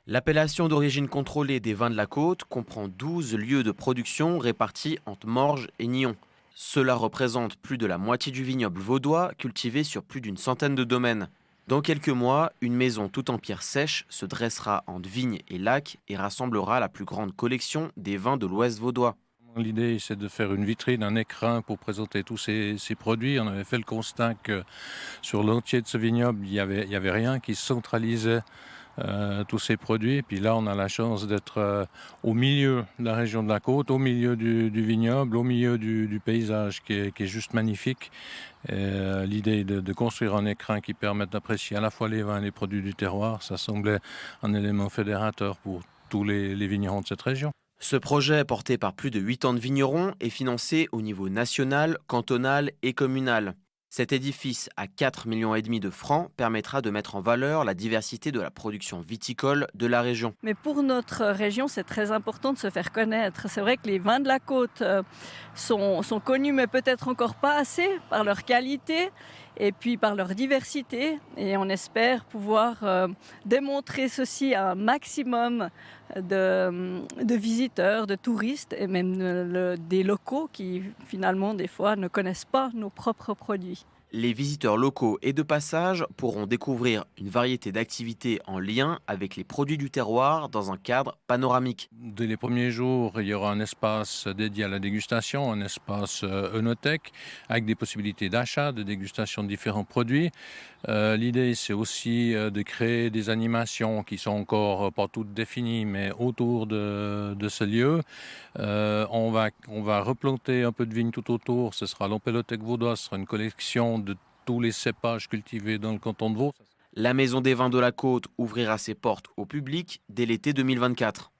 L'appellation d'origine contrôlée des vins de la côte comprend 12 lieux de production répartis entre Morges et Nyons. Cela représente plus de la moitié du vignoble vaudois cultivé sur plus d'une centaine de domaines. Dans quelques mois, une maison toute en pierre sèche se dressera entre vignes et lacs et rassemblera la plus grande collection des vins de l'Ouest vaudois. L'idée, c'est de faire une vitrine, un écrin pour présenter tous ces produits. On avait fait le constat que sur l'entier de ce vignoble, il y avait rien qui centralisait tous ces produits. Puis là, on a la chance d'être au milieu de la région de la côte, au milieu du vignoble, au milieu du paysage qui est juste magnifique. L'idée de construire un écrin qui permette d'apprécier à la fois les vins et les produits du terroir, ça semblait un élément fédérateur pour tous les vignerons de cette région. Ce projet, porté par plus de 8 ans de vignerons, est financé au niveau national, cantonal et communal. Cet édifice à 4,5 millions de francs permettra de mettre en valeur la diversité de la production viticole de la région. Mais pour notre région, c'est très important de se faire connaître. C'est vrai que les vins de la côte sont connus, mais peut-être encore pas assez par leur qualité et puis par leur diversité. Et on espère pouvoir démontrer ceci à un maximum de visiteurs, de touristes et même des locaux qui finalement des fois ne connaissent pas nos propres produits. Les visiteurs locaux et de passage pourront découvrir une variété d'activités en lien avec les produits du terroir dans un cadre panoramique. Dès les premiers jours, il y aura un espace dédié à la dégustation, un espace œnothèque, avec des possibilités d'achat, de dégustation de différents produits. L'idée, c'est aussi de créer des animations qui sont encore pas toutes définies, mais autour de ce lieu. On va replanter un peu de vignes tout autour. Ce sera l'Empélothèque vaudoise, ce sera une collection de tous les cépages cultivés dans le canton de Vaud. La Maison des vins de la côte ouvrira ses portes au public dès l'été 2024.